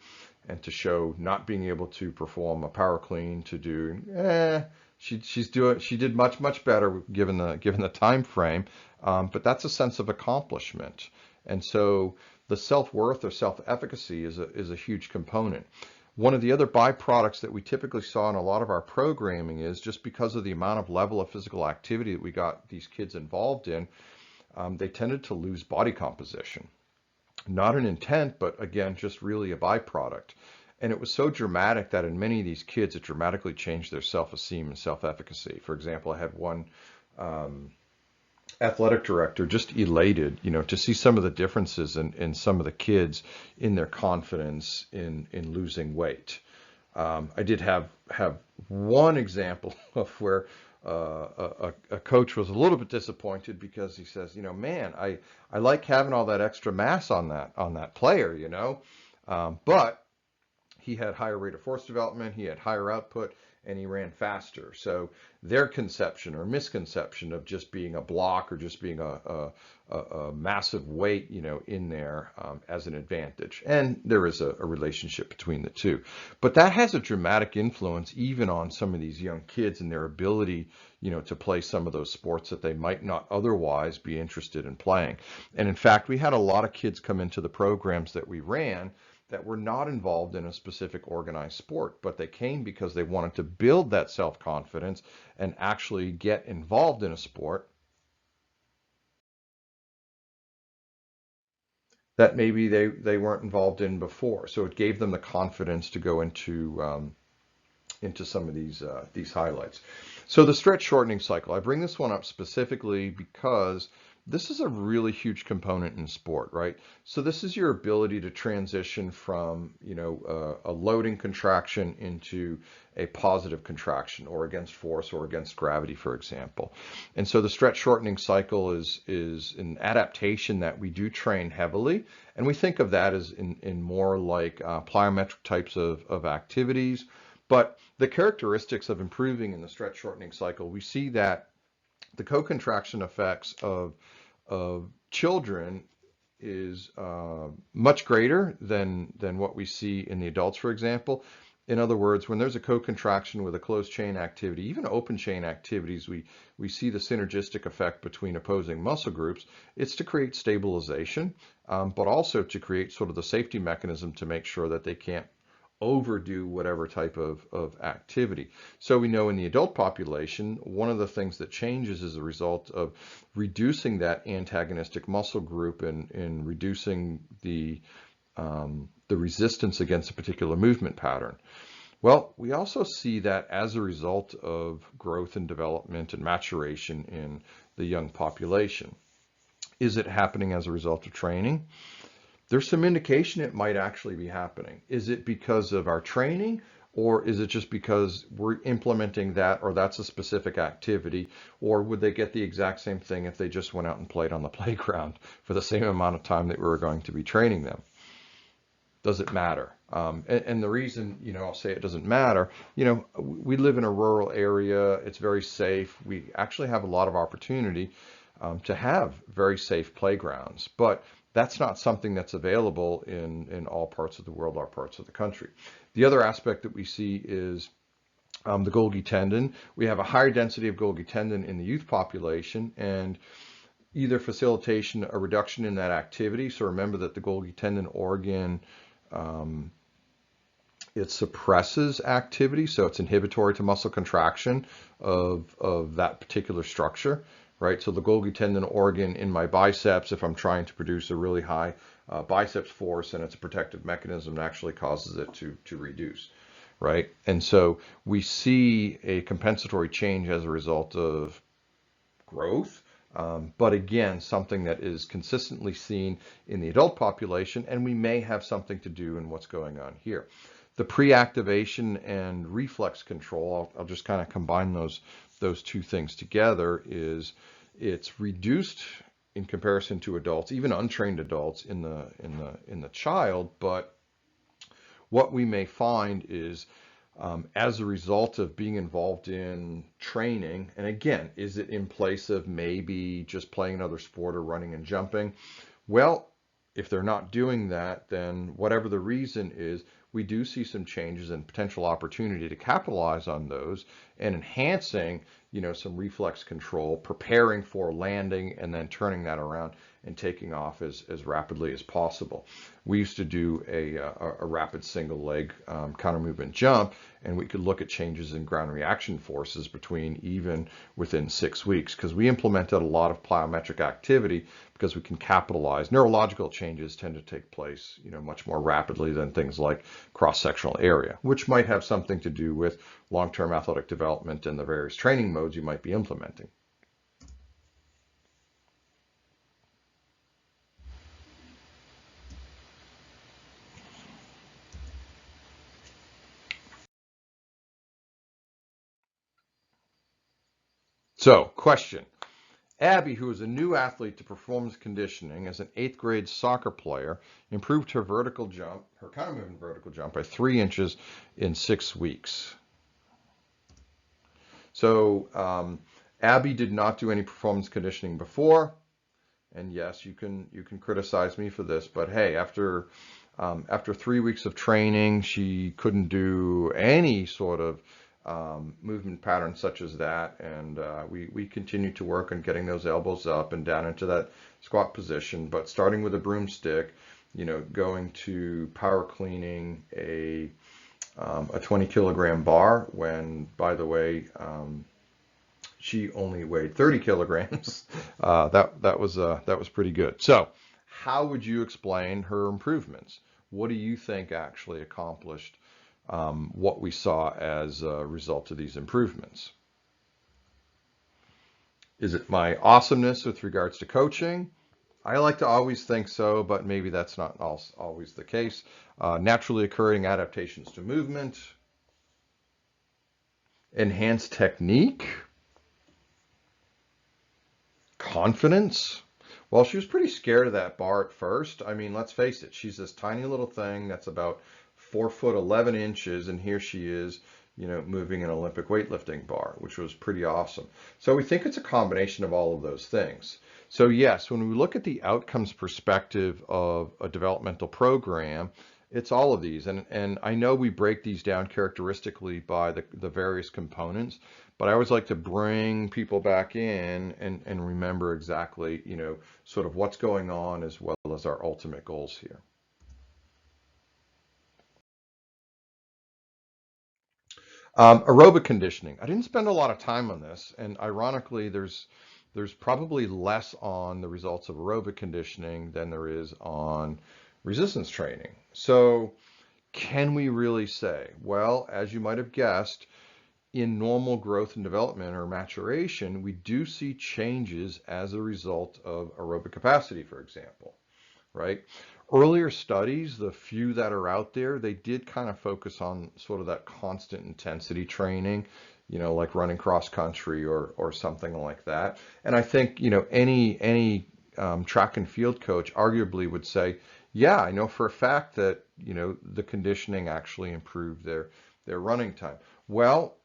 and to show not being able to perform a power clean to do, she did much better given the time frame, but that's a sense of accomplishment. And so the self-worth or self-efficacy is a huge component. One of the other byproducts that we typically saw in a lot of our programming is just because of the amount of level of physical activity that we got these kids involved in, they tended to lose body composition. Not an intent, but again, just really a byproduct. And it was so dramatic that in many of these kids, it dramatically changed their self-esteem and self-efficacy. For example, I had one athletic director just elated, to see some of the differences in some of the kids in their confidence in losing weight. I did have one example of where a coach was a little bit disappointed because he says, man, I like having all that extra mass on that player, but he had higher rate of force development, he had higher output, and he ran faster. So their conception or misconception of just being a block or just being a massive weight, in there as an advantage. And there is a relationship between the two. But that has a dramatic influence even on some of these young kids and their ability, to play some of those sports that they might not otherwise be interested in playing. And in fact, we had a lot of kids come into the programs that we ran that were not involved in a specific organized sport, but they came because they wanted to build that self-confidence and actually get involved in a sport that maybe they weren't involved in before. So it gave them the confidence to go into some of these highlights. So the stretch shortening cycle, I bring this one up specifically because this is a really huge component in sport, right? So this is your ability to transition from, a loading contraction into a positive contraction, or against force or against gravity, for example. And so the stretch shortening cycle is an adaptation that we do train heavily, and we think of that as in more like plyometric types of activities. But the characteristics of improving in the stretch shortening cycle, we see that the co-contraction effects of children is much greater than what we see in the adults, for example. In other words, when there's a co-contraction with a closed chain activity, even open chain activities, we see the synergistic effect between opposing muscle groups. It's to create stabilization, but also to create sort of the safety mechanism to make sure that they can't overdo whatever type of activity. So we know in the adult population, one of the things that changes as a result of reducing that antagonistic muscle group and reducing the resistance against a particular movement pattern. Well, we also see that as a result of growth and development and maturation in the young population. Is it happening as a result of training? There's some indication it might actually be happening. Is it because of our training, or is it just because we're implementing that, or that's a specific activity, or would they get the exact same thing if they just went out and played on the playground for the same amount of time that we were going to be training them? Does it matter? And the reason, I'll say it doesn't matter, we live in a rural area. It's very safe. We actually have a lot of opportunity to have very safe playgrounds, but that's not something that's available in all parts of the world, all parts of the country. The other aspect that we see is the Golgi tendon. We have a higher density of Golgi tendon in the youth population, and either facilitation or reduction in that activity. So remember that the Golgi tendon organ, it suppresses activity, so it's inhibitory to muscle contraction of that particular structure, right? So the Golgi tendon organ in my biceps, if I'm trying to produce a really high biceps force, and it's a protective mechanism, actually causes it to reduce, right? And so we see a compensatory change as a result of growth. But again, something that is consistently seen in the adult population, and we may have something to do in what's going on here. The pre-activation and reflex control, I'll just kind of combine those two things together, is it's reduced in comparison to adults, even untrained adults in the child. But what we may find is as a result of being involved in training, and again, is it in place of maybe just playing another sport or running and jumping? Well, if they're not doing that, then whatever the reason is, we do see some changes and potential opportunity to capitalize on those and enhancing, some reflex control, preparing for landing, and then turning that around and taking off as rapidly as possible. We used to do a rapid single leg counter movement jump, and we could look at changes in ground reaction forces even within 6 weeks, because we implemented a lot of plyometric activity because we can capitalize. Neurological changes tend to take place, much more rapidly than things like cross-sectional area, which might have something to do with long-term athletic development and the various training modes you might be implementing. So, question. Abby, who is a new athlete to performance conditioning as an 8th grade soccer player, improved her counter movement vertical jump by 3 inches in 6 weeks. So Abby did not do any performance conditioning before, and yes, you can criticize me for this, but hey, after 3 weeks of training, she couldn't do any sort of movement patterns such as that, and we continue to work on getting those elbows up and down into that squat position, but starting with a broomstick, going to power cleaning a 20 kilogram bar when, by the way, she only weighed 30 kilograms. That was pretty good. So how would you explain her improvements? What do you think actually accomplished what we saw as a result of these improvements? Is it my awesomeness with regards to coaching? I like to always think so, but maybe that's not always the case. Naturally occurring adaptations to movement, enhanced technique, confidence. Well, she was pretty scared of that bar at first. I mean, let's face it, she's this tiny little thing that's about 4 foot 11 inches, and here she is, moving an Olympic weightlifting bar, which was pretty awesome. So we think it's a combination of all of those things. So yes, when we look at the outcomes perspective of a developmental program, it's all of these. And I know we break these down characteristically by the various components, but I always like to bring people back in and remember exactly, sort of what's going on as well as our ultimate goals here. Aerobic conditioning. I didn't spend a lot of time on this, and ironically, there's probably less on the results of aerobic conditioning than there is on resistance training. So can we really say? Well, as you might have guessed, in normal growth and development or maturation, we do see changes as a result of aerobic capacity, for example, right? Earlier studies, the few that are out there, they did kind of focus on sort of that constant intensity training, like running cross country or something like that. And I think, any track and field coach arguably would say, yeah, I know for a fact that, the conditioning actually improved their running time. Well,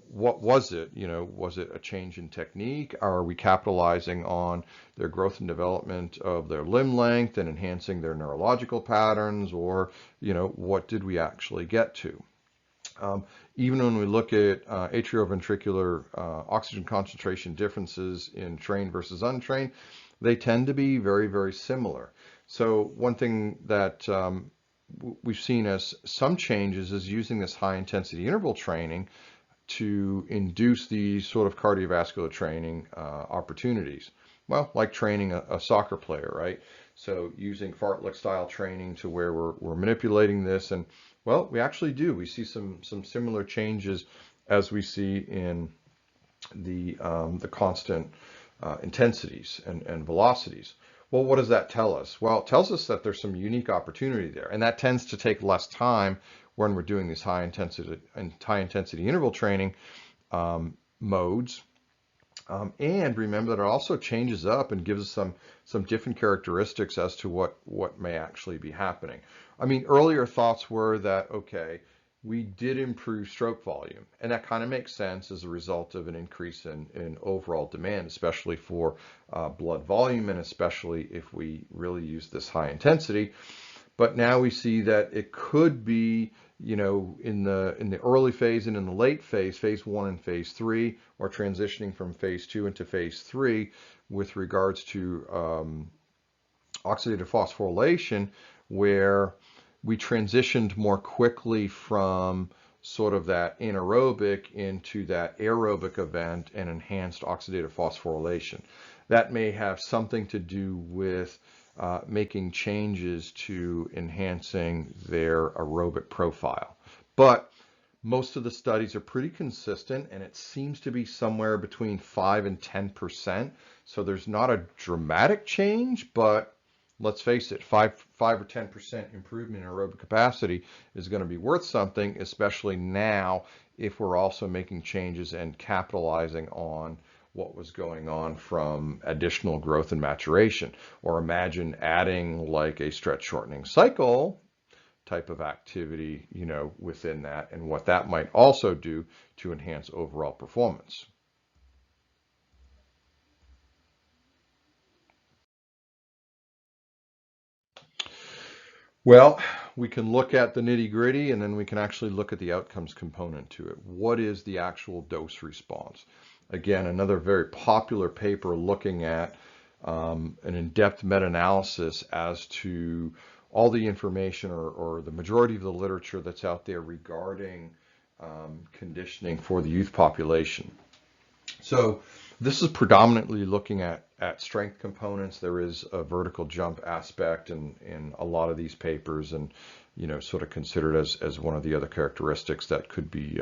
what was it? Was it a change in technique? Are we capitalizing on their growth and development of their limb length and enhancing their neurological patterns? Or, what did we actually get to? Even when we look at atrioventricular oxygen concentration differences in trained versus untrained, they tend to be very, very similar. So one thing that we've seen as some changes is using this high intensity interval training to induce these sort of cardiovascular training opportunities. Well, like training a soccer player, right? So using fartlek style training to where we're manipulating this, and well, we actually do. We see some similar changes as we see in the constant intensities and velocities. Well, what does that tell us? Well, it tells us that there's some unique opportunity there, and that tends to take less time when we're doing these high intensity interval training modes. And remember that it also changes up and gives us some different characteristics as to what may actually be happening. I mean, earlier thoughts were that, okay, we did improve stroke volume, and that kind of makes sense as a result of an increase in overall demand, especially for blood volume, and especially if we really use this high intensity. But now we see that it could be, in the early phase and in the late phase 1 and phase 3, or transitioning from phase 2 into phase 3 with regards to oxidative phosphorylation, where we transitioned more quickly from sort of that anaerobic into that aerobic event and enhanced oxidative phosphorylation. That may have something to do with making changes to enhancing their aerobic profile. But most of the studies are pretty consistent, and it seems to be somewhere between 5 and 10%. So there's not a dramatic change, but let's face it, 5 or 10% improvement in aerobic capacity is going to be worth something, especially now if we're also making changes and capitalizing on what was going on from additional growth and maturation. Or imagine adding like a stretch shortening cycle type of activity, within that, and what that might also do to enhance overall performance. Well, we can look at the nitty gritty, and then we can actually look at the outcomes component to it. What is the actual dose response? Again, another very popular paper looking at an in-depth meta-analysis as to all the information or the majority of the literature that's out there regarding conditioning for the youth population. So this is predominantly looking at strength components. There is a vertical jump aspect in a lot of these papers, and sort of considered as one of the other characteristics that could be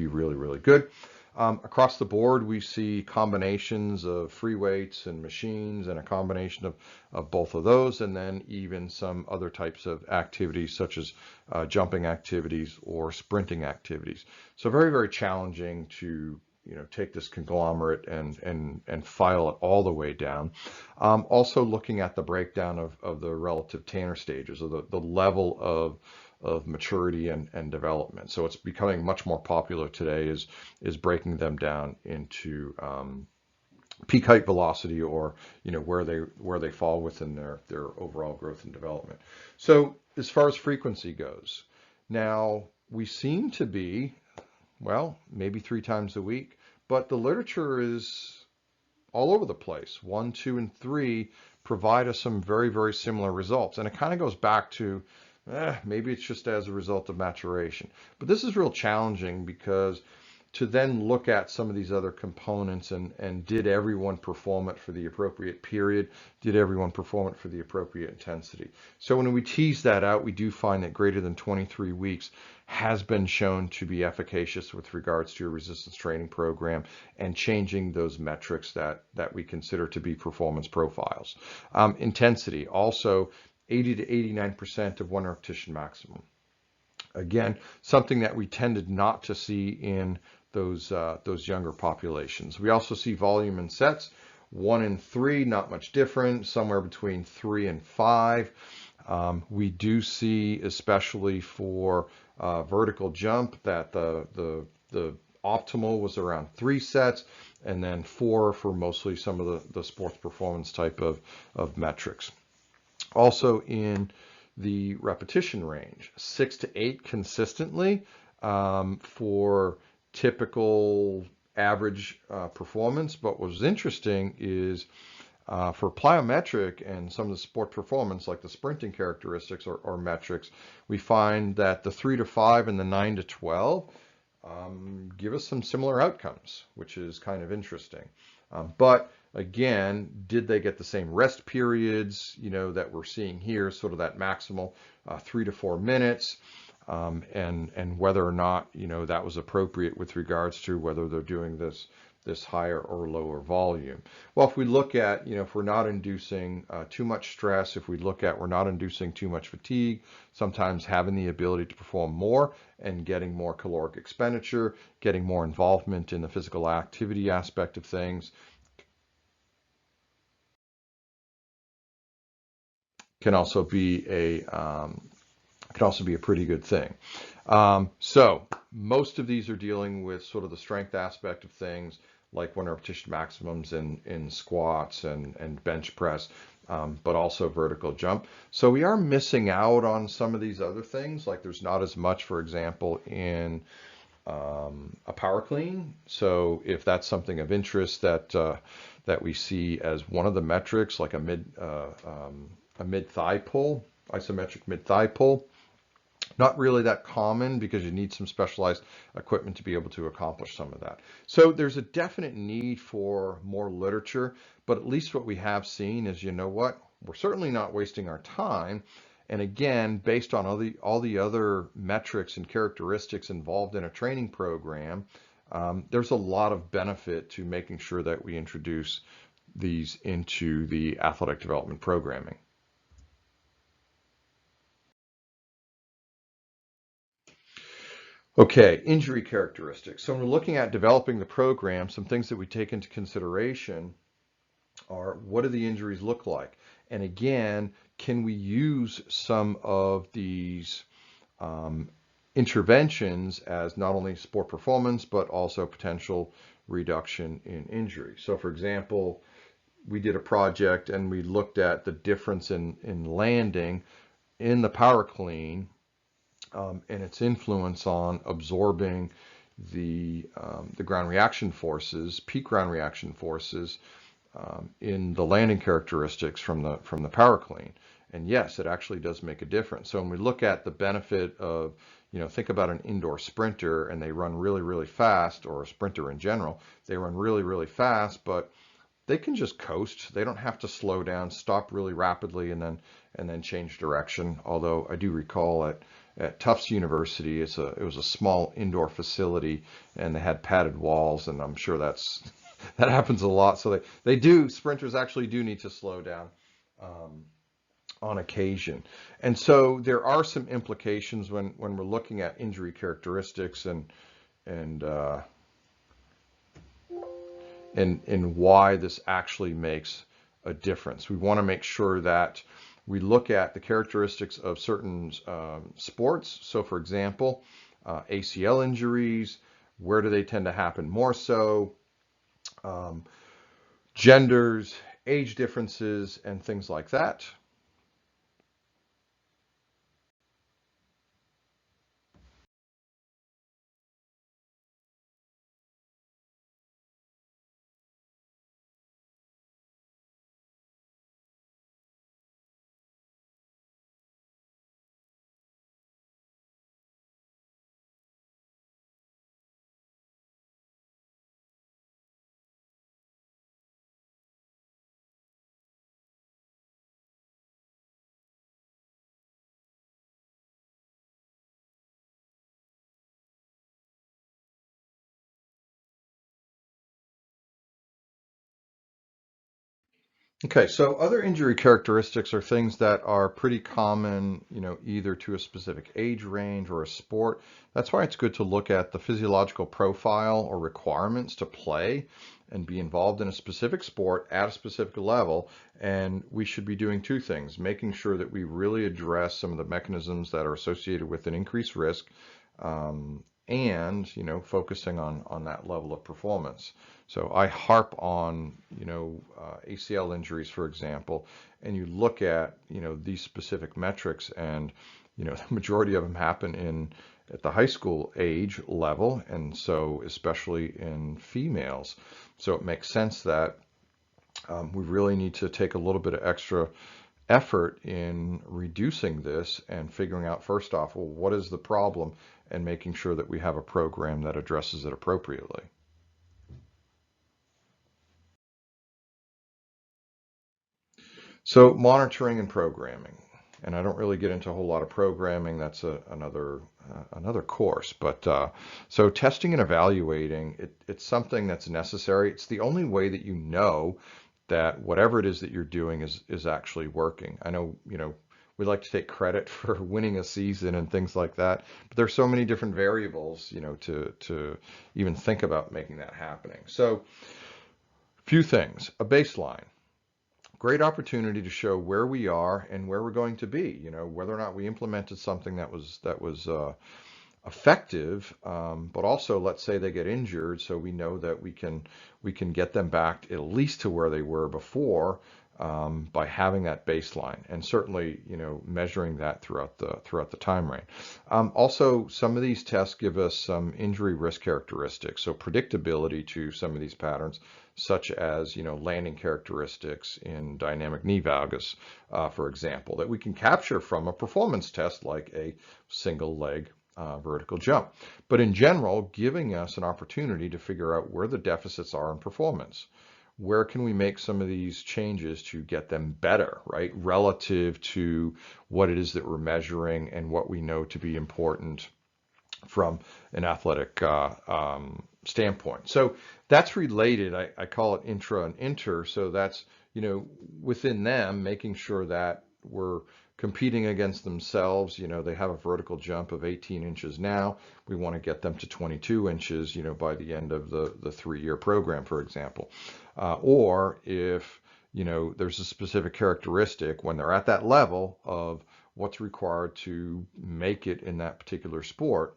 really, really good. Across the board, we see combinations of free weights and machines and a combination of both of those, and then even some other types of activities such as jumping activities or sprinting activities. So very, very challenging to take this conglomerate and file it all the way down. Also looking at the breakdown of the relative Tanner stages, or the level of maturity and development. So it's becoming much more popular today is breaking them down into peak height velocity, or where they fall within their overall growth and development. So as far as frequency goes, now we seem to be, well, maybe 3 times a week, but the literature is all over the place. 1, 2, and 3 provide us some very, very similar results. And it kind of goes back to, maybe it's just as a result of maturation. But this is real challenging, because to then look at some of these other components and did everyone perform it for the appropriate period? Did everyone perform it for the appropriate intensity? So when we tease that out, we do find that greater than 23 weeks has been shown to be efficacious with regards to your resistance training program and changing those metrics that we consider to be performance profiles. Intensity, also 80 to 89% of 1 repetition maximum. Again, something that we tended not to see in those younger populations. We also see volume and sets, 1 and 3, not much different, somewhere between 3 and 5. We do see, especially for vertical jump, that the optimal was around 3 sets, and then 4 for mostly some of the sports performance type of metrics. Also in the repetition range, 6 to 8 consistently for typical average performance. But what was interesting is for plyometric and some of the sport performance, like the sprinting characteristics or metrics, we find that the 3 to 5 and the 9 to 12 give us some similar outcomes, which is kind of interesting. But again, did they get the same rest periods, that we're seeing here, sort of that maximal 3 to 4 minutes, and whether or not, that was appropriate with regards to whether they're doing this higher or lower volume. Well, if we look at, if we're not inducing too much stress, if we look at we're not inducing too much fatigue, sometimes having the ability to perform more and getting more caloric expenditure, getting more involvement in the physical activity aspect of things, can also be a pretty good thing. So most of these are dealing with sort of the strength aspect of things, like 1 repetition maximums in squats and bench press, but also vertical jump. So we are missing out on some of these other things, like there's not as much, for example, in a power clean. So if that's something of interest that we see as one of the metrics, like a mid thigh pull, isometric mid thigh pull, not really that common, because you need some specialized equipment to be able to accomplish some of that. So there's a definite need for more literature, but at least what we have seen is, we're certainly not wasting our time. And again, based on all the other metrics and characteristics involved in a training program, there's a lot of benefit to making sure that we introduce these into the athletic development programming. Okay, injury characteristics. So when we're looking at developing the program, some things that we take into consideration are, what do the injuries look like? And again, can we use some of these interventions as not only sport performance, but also potential reduction in injury? So for example, we did a project and we looked at the difference in landing in the power clean, and its influence on absorbing the ground reaction forces, peak ground reaction forces, in the landing characteristics from the power clean. And yes, it actually does make a difference. So when we look at the benefit of, think about an indoor sprinter, and they run really, really fast, or a sprinter in general, they run really, really fast, but they can just coast. They don't have to slow down, stop really rapidly, and then change direction. Although I do recall at Tufts University. It was a small indoor facility, and they had padded walls, and I'm sure that happens a lot. So sprinters actually do need to slow down um, on occasion. And so there are some implications when we're looking at injury characteristics and uh, and why this actually makes a difference. We want to make sure that we look at the characteristics of certain sports. So, for example, ACL injuries, where do they tend to happen more so? Um, genders, age differences, and things like that. Okay, so other injury characteristics are things that are pretty common, either to a specific age range or a sport. That's why it's good to look at the physiological profile or requirements to play and be involved in a specific sport at a specific level. And we should be doing two things, making sure that we really address some of the mechanisms that are associated with an increased risk, and focusing on that level of performance. So I harp on ACL injuries, for example, and you look at these specific metrics, and the majority of them happen in at the high school age level, and so especially in females. So it makes sense that we really need to take a little bit of extra effort in reducing this and figuring out, first off, well, what is the problem, and making sure that we have a program that addresses it appropriately. So monitoring and programming, and I don't really get into a whole lot of programming. That's another course. But so testing and evaluating, it's something that's necessary. It's the only way that you know that whatever it is that you're doing is actually working. I know, we like to take credit for winning a season and things like that, but there's so many different variables, to even think about making that happening. So, few things, a baseline. Great opportunity to show where we are and where we're going to be. Whether or not we implemented something that was effective, but also let's say they get injured, so we know that we can get them back at least to where they were before, by having that baseline, and certainly measuring that throughout the time range. Also, some of these tests give us some injury risk characteristics, so predictability to some of these patterns, such as landing characteristics in dynamic knee valgus, for example, that we can capture from a performance test like a single leg vertical jump. But in general, giving us an opportunity to figure out where the deficits are in performance. Where can we make some of these changes to get them better, right? Relative to what it is that we're measuring and what we know to be important from an athletic standpoint. So that's related. I call it intra and inter. So that's, within them, making sure that we're competing against themselves. They have a vertical jump of 18 inches now. We want to get them to 22 inches, by the end of the 3-year program, for example. Or if, there's a specific characteristic when they're at that level of what's required to make it in that particular sport,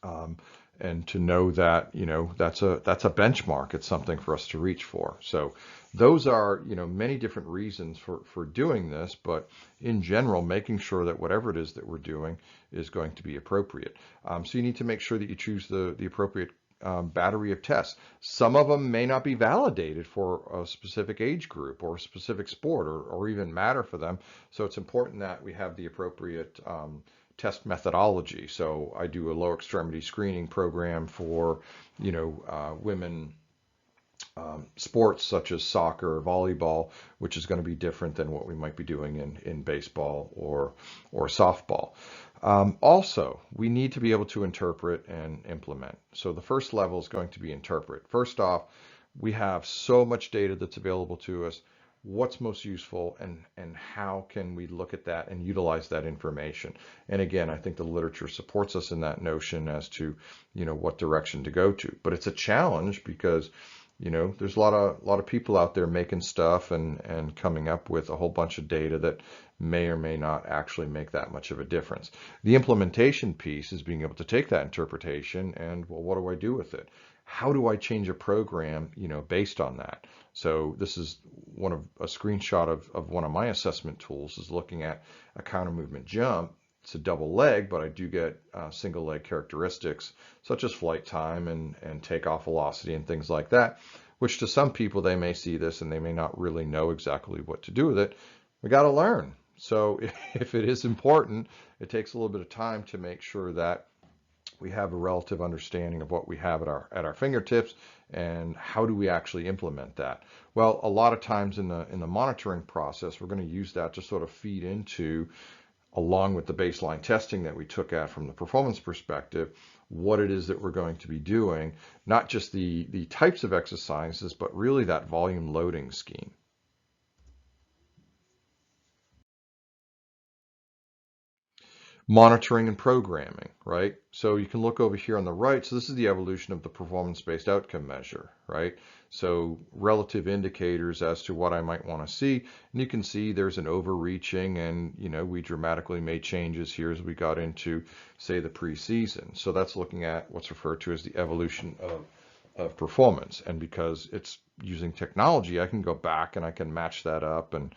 um, and to know that that's a benchmark. It's something for us to reach for. So those are many different reasons for doing this, but in general, making sure that whatever it is that we're doing is going to be appropriate. So you need to make sure that you choose the appropriate battery of tests. Some of them may not be validated for a specific age group or a specific sport, or even matter for them. So it's important that we have the appropriate test methodology. So I do a lower extremity screening program for, women sports such as soccer or volleyball, which is going to be different than what we might be doing in baseball or softball. Also, we need to be able to interpret and implement. So the first level is going to be interpret. First off, we have so much data that's available to us. What's most useful, and how can we look at that and utilize that information? And again, I think the literature supports us in that notion as to, what direction to go to. But it's a challenge because, there's a lot of people out there making stuff and coming up with a whole bunch of data that may or may not actually make that much of a difference. The implementation piece is being able to take that interpretation and, well, what do I do with it? How do I change a program, based on that? So this is a screenshot of one of my assessment tools is looking at a counter movement jump. It's a double leg, but I do get single leg characteristics such as flight time and takeoff velocity and things like that, which to some people, they may see this and they may not really know exactly what to do with it. We got to learn. So if it is important, it takes a little bit of time to make sure that we have a relative understanding of what we have at our fingertips and how do we actually implement that. Well, a lot of times in the monitoring process, we're going to use that to sort of feed into, along with the baseline testing that we took at from the performance perspective, what it is that we're going to be doing, not just the types of exercises, but really that volume loading scheme. Monitoring and programming, right? So you can look over here on the right. So this is the evolution of the performance-based outcome measure, right? So relative indicators as to what I might want to see. And you can see there's an overreaching and, we dramatically made changes here as we got into, say, the preseason. So that's looking at what's referred to as the evolution of performance. And because it's using technology, I can go back and I can match that up and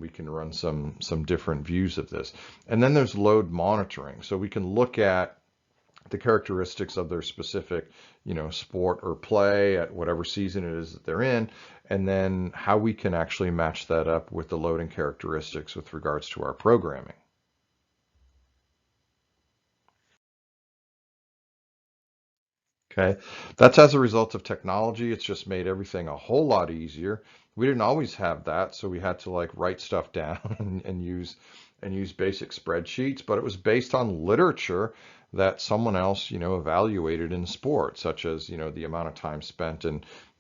we can run some different views of this. And then there's load monitoring. So we can look at the characteristics of their specific, sport or play at whatever season it is that they're in, and then how we can actually match that up with the loading characteristics with regards to our programming. Okay, that's as a result of technology. It's just made everything a whole lot easier. We didn't always have that, so we had to like write stuff down and use basic spreadsheets, but it was based on literature that someone else, evaluated in sport, such as, the amount of time spent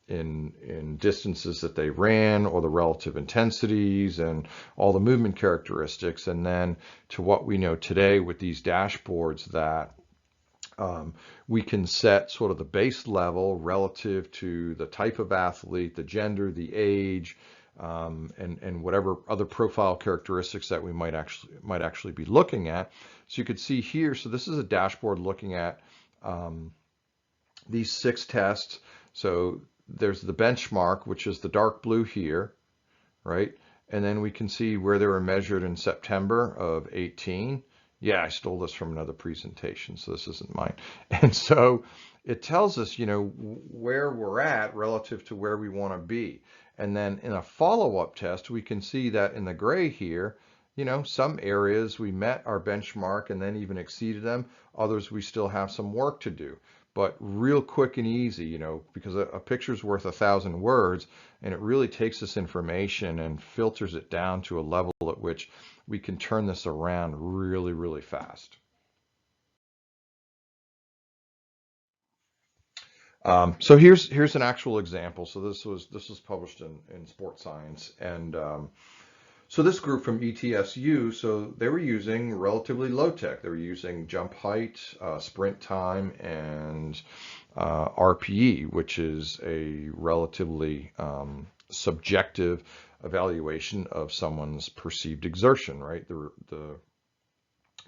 in distances that they ran or the relative intensities and all the movement characteristics. And then to what we know today with these dashboards that we can set sort of the base level relative to the type of athlete, the gender, the age, and whatever other profile characteristics that we might actually be looking at. So you could see here. So this is a dashboard looking at these 6 tests. So there's the benchmark, which is the dark blue here, right? And then we can see where they were measured in September of 18. Yeah, I stole this from another presentation, so this isn't mine. And so it tells us, where we're at relative to where we want to be. And then in a follow-up test, we can see that in the gray here, some areas we met our benchmark and then even exceeded them. Others we still have some work to do. But real quick and easy, because a picture's worth 1,000 words, and it really takes this information and filters it down to a level at which we can turn this around really, really fast. So here's an actual example. So this was published in Sports Science, and so this group from ETSU, so they were using relatively low tech. They were using jump height, sprint time, and RPE, which is a relatively subjective evaluation of someone's perceived exertion, right?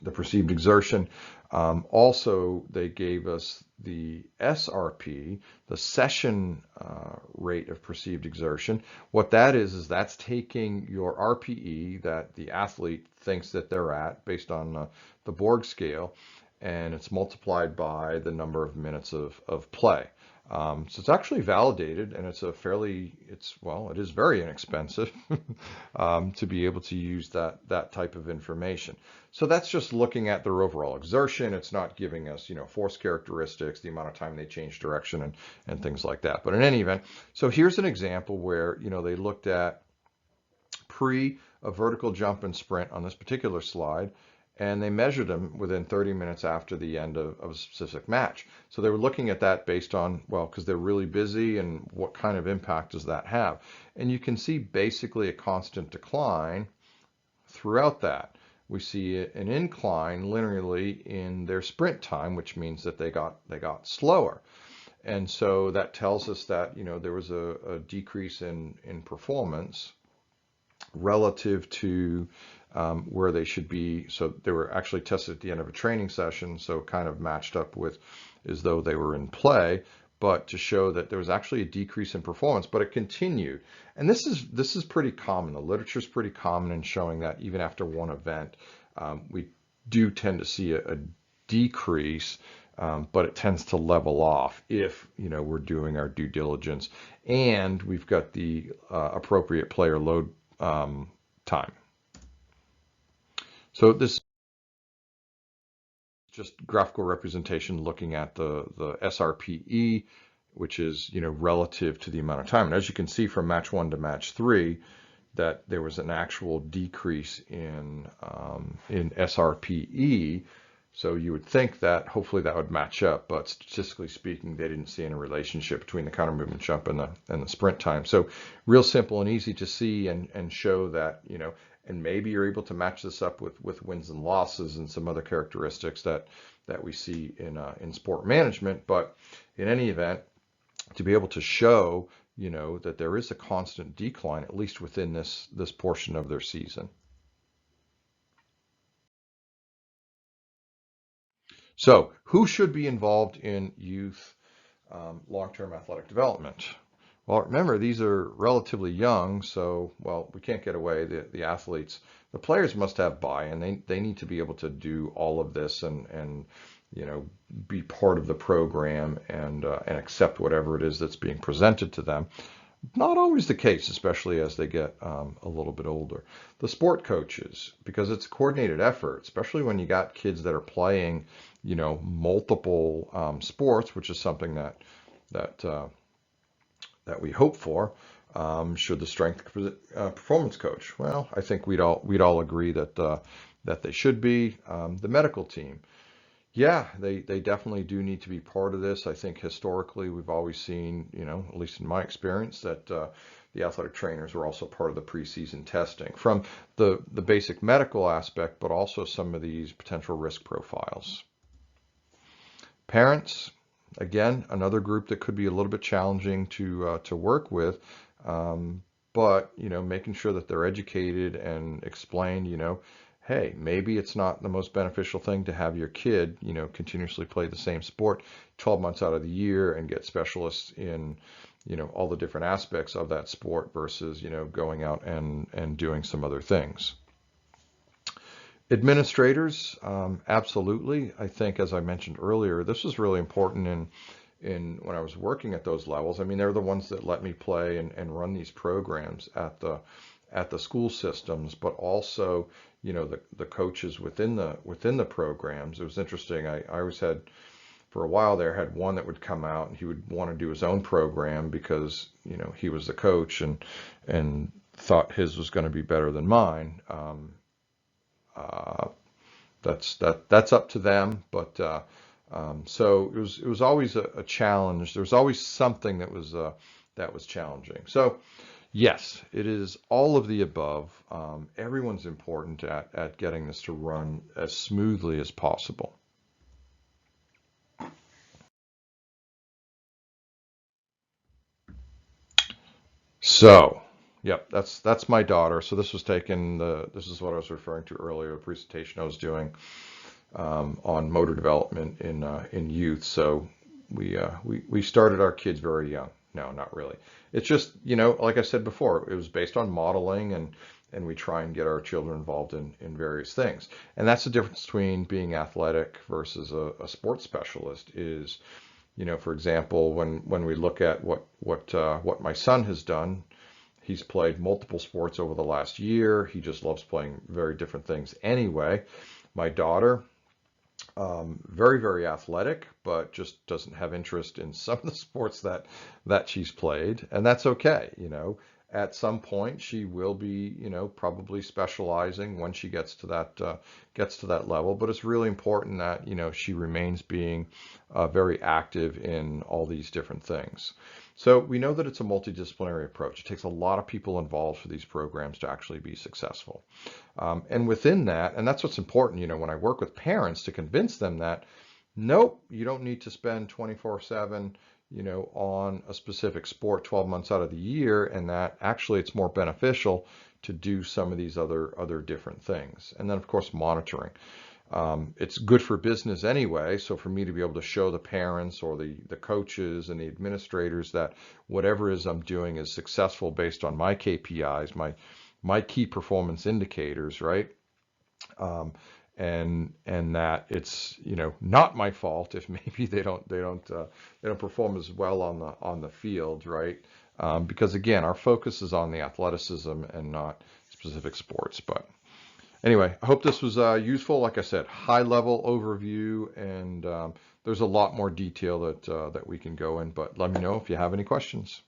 The perceived exertion. Also, they gave us the SRP, the session rate of perceived exertion. What that is that's taking your RPE that the athlete thinks that they're at based on the Borg scale, and it's multiplied by the number of minutes of play. So it's actually validated, and it is very inexpensive to be able to use that type of information. So that's just looking at their overall exertion. It's not giving us, force characteristics, the amount of time they change direction and things like that. But in any event, so here's an example where, they looked at a vertical jump and sprint on this particular slide, and they measured them within 30 minutes after the end of a specific match. So they were looking at that based on, well, because they're really busy and what kind of impact does that have? And you can see basically a constant decline throughout that. We see an incline linearly in their sprint time, which means that they got slower. And so that tells us that, there was a decrease in performance relative to where they should be. So they were actually tested at the end of a training session, so kind of matched up with as though they were in play, but to show that there was actually a decrease in performance, but it continued. And this is pretty common. The literature is pretty common in showing that even after one event, we do tend to see a decrease, but it tends to level off if we're doing our due diligence and we've got the appropriate player load time. So this is just graphical representation looking at the SRPE, which is relative to the amount of time. And as you can see from match 1 to match 3, that there was an actual decrease in SRPE. So you would think that hopefully that would match up, but statistically speaking, they didn't see any relationship between the counter movement jump and the sprint time. So real simple and easy to see and show that, and maybe you're able to match this up with wins and losses and some other characteristics that we see in sport management. But in any event, to be able to show, that there is a constant decline, at least within this portion of their season. So who should be involved in youth long-term athletic development? Well, remember, these are relatively young, so, well, we can't get away. The athletes, the players must have buy-in. They need to be able to do all of this and be part of the program and accept whatever it is that's being presented to them. Not always the case, especially as they get a little bit older. The sport coaches, because it's a coordinated effort, especially when you got kids that are playing, multiple sports, which is something that we hope for. Should the strength performance coach? Well, I think we'd all agree that they should be. The medical team. Yeah, they definitely do need to be part of this. I think historically we've always seen, at least in my experience, that the athletic trainers were also part of the preseason testing from the basic medical aspect, but also some of these potential risk profiles. Parents, again, another group that could be a little bit challenging to work with, but making sure that they're educated and explained, hey, maybe it's not the most beneficial thing to have your kid, continuously play the same sport 12 months out of the year and get specialists in, all the different aspects of that sport versus, going out and doing some other things. Administrators, absolutely. I think, as I mentioned earlier, this was really important in when I was working at those levels. I mean, they're the ones that let me play and run these programs at the school systems, but also, the coaches within the programs. It was interesting. I always had, for a while there, had one that would come out and he would want to do his own program because, he was the coach and thought his was going to be better than mine. That's up to them, but so it was always a challenge. There was always something that was challenging. So yes, it is all of the above. Everyone's important at getting this to run as smoothly as possible. So, yep, that's my daughter. So this was taken. This is what I was referring to earlier. A presentation I was doing on motor development in youth. So we started our kids very young. No, not really. It's just, like I said before, it was based on modeling and we try and get our children involved in various things. And that's the difference between being athletic versus a sports specialist is, for example, when we look at what my son has done, he's played multiple sports over the last year. He just loves playing very different things anyway. My daughter, very, very athletic, but just doesn't have interest in some of the sports that she's played, and that's okay, at some point she will be, probably specializing when she gets to that level. But it's really important that, she remains being very active in all these different things. So we know that it's a multidisciplinary approach. It takes a lot of people involved for these programs to actually be successful. And within that, and that's what's important, when I work with parents to convince them that, nope, you don't need to spend 24/7, on a specific sport 12 months out of the year, and that actually it's more beneficial to do some of these other different things. And then, of course, monitoring. It's good for business anyway, so for me to be able to show the parents or the coaches and the administrators that whatever it is I'm doing is successful based on my KPIs, my key performance indicators, right? And that it's not my fault if maybe they don't perform as well on the field, right? Because again, our focus is on the athleticism and not specific sports. But anyway, I hope this was useful. Like I said, high level overview, and there's a lot more detail that we can go in. But let me know if you have any questions.